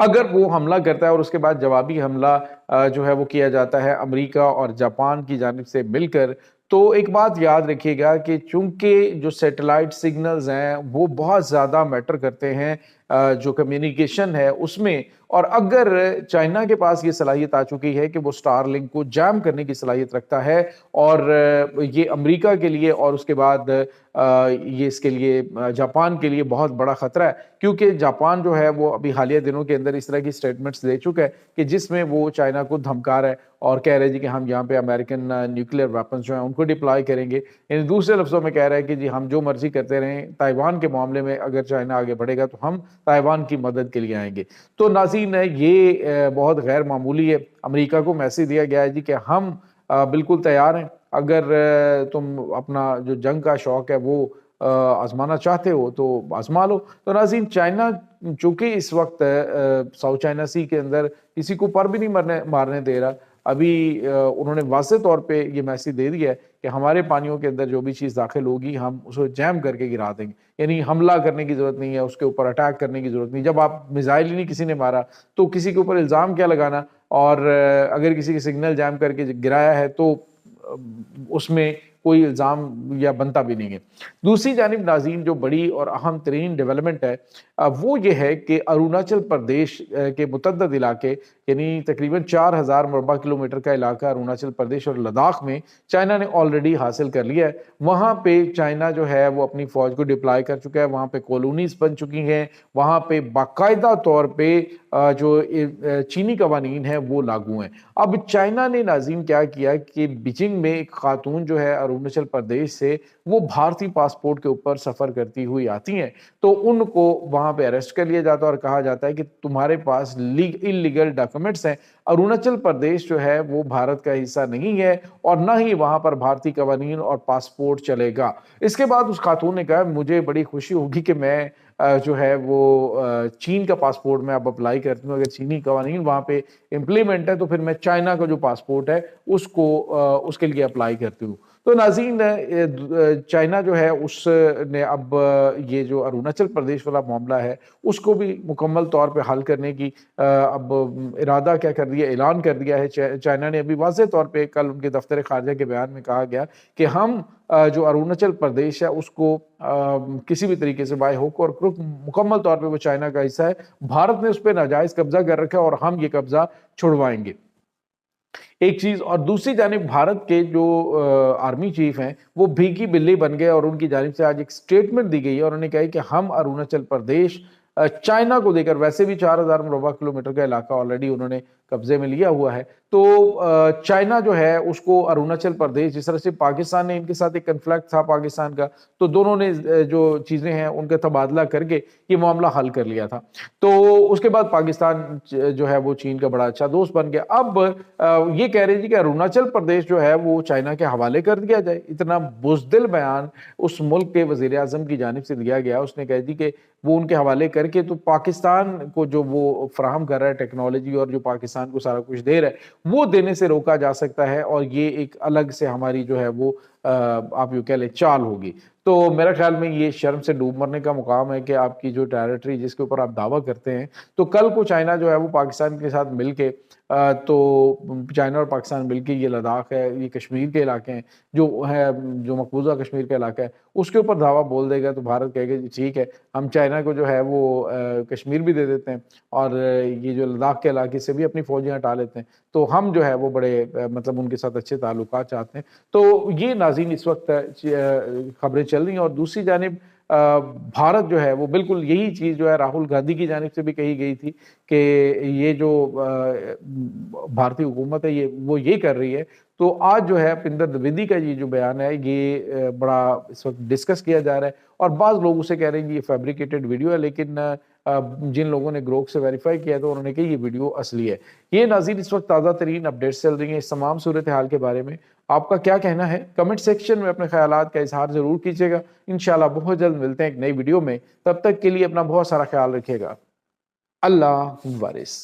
اگر وہ حملہ کرتا ہے اور اس کے بعد جوابی حملہ جو ہے وہ کیا جاتا ہے امریکہ اور جاپان کی جانب سے مل کر، تو ایک بات یاد رکھیے گا کہ چونکہ جو سیٹلائٹ سگنلز ہیں وہ بہت زیادہ میٹر کرتے ہیں جو کمیونیکیشن ہے اس میں، اور اگر چائنا کے پاس یہ صلاحیت آ چکی ہے کہ وہ سٹار لنک کو جام کرنے کی صلاحیت رکھتا ہے، اور یہ امریکہ کے لیے اور اس کے بعد یہ اس کے لیے جاپان کے لیے بہت بڑا خطرہ ہے، کیونکہ جاپان جو ہے وہ ابھی حالیہ دنوں کے اندر اس طرح کی سٹیٹمنٹس دے چکا ہے کہ جس میں وہ چائنا کو دھمکا رہا ہے اور کہہ رہے ہیں جی کہ ہم یہاں پہ امریکن نیوکلیئر ویپنز جو ہیں ان کو ڈپلائی کریں گے، یعنی دوسرے لفظوں میں کہہ رہا ہے کہ جی ہم جو مرضی کرتے رہیں، تائیوان کے معاملے میں اگر چائنا آگے بڑھے گا تو ہم تائیوان کی مدد کے لیے آئیں گے۔ تو ناظرین یہ بہت غیر معمولی ہے، امریکہ کو میسج دیا گیا ہے جی کہ ہم بالکل تیار ہیں، اگر تم اپنا جو جنگ کا شوق ہے وہ آزمانا چاہتے ہو تو آزما لو۔ تو ناظرین چائنا چونکہ اس وقت ساؤتھ چائنا سی کے اندر کسی کو پر بھی نہیں مارنے دے رہا، ابھی انہوں نے واضح طور پہ یہ میسج دے دیا ہے کہ ہمارے پانیوں کے اندر جو بھی چیز داخل ہوگی ہم اس کو جیم کر کے گرا دیں گے، یعنی حملہ کرنے کی ضرورت نہیں ہے، اس کے اوپر اٹیک کرنے کی ضرورت نہیں۔ جب آپ میزائل ہی نہیں کسی نے مارا تو کسی کے اوپر الزام کیا لگانا، اور اگر کسی کے سگنل جیم کر کے گرایا ہے تو اس میں کوئی الزام یا بنتا بھی نہیں ہے۔ دوسری جانب ناظرین جو بڑی اور اہم ترین ڈیولپمنٹ ہے وہ یہ ہے کہ اروناچل پردیش کے متعدد علاقے، یعنی تقریباً 4000 مربع کلومیٹر کا علاقہ اروناچل پردیش اور لداخ میں چائنا نے آلریڈی حاصل کر لیا ہے۔ وہاں پہ چائنا جو ہے وہ اپنی فوج کو ڈپلائی کر چکا ہے، وہاں پہ کالونیز بن چکی ہیں، وہاں پہ باقاعدہ طور پہ جو چینی قوانین ہیں وہ لاگو ہیں۔ اب چائنا نے ناظرین کیا کیا کہ بیجنگ میں ایک خاتون جو ہے اروناچل پردیش سے، وہ بھارتی پاسپورٹ کے اوپر سفر کرتی ہوئی آتی ہیں، تو ان کو وہاں پہ اریسٹ کر لیا جاتا ہے اور کہا جاتا ہے کہ تمہارے پاس انلیگل ڈاکومنٹس ہیں، اروناچل پردیش جو ہے وہ بھارت کا حصہ نہیں ہے اور نہ ہی وہاں پر بھارتی قوانین اور پاسپورٹ چلے گا۔ اس کے بعد اس خاتون نے کہا مجھے بڑی خوشی ہوگی کہ میں جو ہے وہ چین کا پاسپورٹ میں اب اپلائی کرتی ہوں، اگر چینی قوانین وہاں پہ امپلیمنٹ ہے تو پھر میں چائنا کا جو پاسپورٹ ہے اس کے لیے اپلائی کرتی ہوں۔ تو ناظرین چائنا جو ہے اس نے اب یہ جو اروناچل پردیش والا معاملہ ہے اس کو بھی مکمل طور پہ حل کرنے کی اب ارادہ کیا کر دیا، اعلان کر دیا ہے چائنا نے۔ ابھی واضح طور پہ کل ان کے دفتر خارجہ کے بیان میں کہا گیا کہ ہم جو اروناچل پردیش ہے اس کو کسی بھی طریقے سے بائی ہوک اور کروک مکمل طور پہ وہ چائنا کا حصہ ہے، بھارت نے اس پہ ناجائز قبضہ کر رکھا ہے اور ہم یہ قبضہ چھڑوائیں گے، ایک چیز۔ اور دوسری جانب بھارت کے جو آرمی چیف ہیں وہ بھیگی بلی بن گئے اور ان کی جانب سے آج ایک سٹیٹمنٹ دی گئی ہے اور انہوں نے کہا کہ ہم اروناچل پردیش چائنا کو دے کر، ویسے بھی 4000 مربع کلومیٹر کا علاقہ آلریڈی انہوں نے قبضے میں لیا ہوا ہے، تو چائنا جو ہے اس کو اروناچل پردیش، جس طرح سے پاکستان نے ان کے ساتھ ایک کنفلکٹ تھا پاکستان کا، تو دونوں نے جو چیزیں ہیں ان کا تبادلہ کر کے یہ معاملہ حل کر لیا تھا۔ تو اس کے بعد پاکستان جو ہے وہ چین کا بڑا اچھا دوست بن گیا۔ اب یہ کہہ رہے جی کہ اروناچل پردیش جو ہے وہ چائنا کے حوالے کر دیا جائے۔ اتنا بزدل بیان اس ملک کے وزیر اعظم کی جانب سے دیا گیا، اس نے کہہ دی کہ وہ ان کے حوالے کر کے تو پاکستان کو جو وہ فراہم کر رہا ہے ٹیکنالوجی اور جو پاکستان کو سارا کچھ دے رہا ہے وہ دینے سے روکا جا سکتا ہے، اور یہ ایک الگ سے ہماری جو ہے وہ آپ یوں کہہ لیں چال ہوگی۔ تو میرا خیال میں یہ شرم سے ڈوب مرنے کا مقام ہے کہ آپ کی جو ٹیریٹری جس کے اوپر آپ دعویٰ کرتے ہیں، تو کل کو چائنا جو ہے وہ پاکستان کے ساتھ مل کے تو چائنا اور پاکستان مل کے یہ لداخ ہے، یہ کشمیر کے علاقے ہیں جو مقبوضہ کشمیر کا علاقہ ہے، اس کے اوپر دعویٰ بول دے گا تو بھارت کہے گا جی ٹھیک ہے، ہم چائنا کو جو ہے وہ کشمیر بھی دے دیتے ہیں اور یہ جو لداخ کے علاقے سے بھی اپنی فوجیں ہٹا لیتے ہیں، تو ہم جو ہے وہ بڑے مطلب ان کے ساتھ اچھے تعلقات چاہتے ہیں۔ تو یہ ناظرین اس وقت خبریں چل رہی ہیں، اور دوسری جانب بھارت جو ہے وہ بالکل یہی چیز جو ہے راہل گاندھی کی جانب سے بھی کہی گئی تھی کہ یہ جو بھارتی حکومت ہے وہ یہ کر رہی ہے۔ تو آج جو ہے اپندر دویدی کا یہ جو بیان ہے یہ بڑا اس وقت ڈسکس کیا جا رہا ہے، اور بعض لوگ اسے کہہ رہے ہیں کہ یہ فیبریکیٹڈ ویڈیو ہے، لیکن جن لوگوں نے گروک سے ویریفائی کیا تو انہوں نے کہا یہ ویڈیو اصلی ہے۔ یہ ناظرین اس وقت تازہ ترین اپڈیٹس چل رہی ہیں اس تمام صورتحال کے بارے میں، آپ کا کیا کہنا ہے؟ کمنٹ سیکشن میں اپنے خیالات کا اظہار ضرور کیجیے گا۔ انشاءاللہ بہت جلد ملتے ہیں ایک نئی ویڈیو میں، تب تک کے لیے اپنا بہت سارا خیال رکھیے گا۔ اللہ وارث۔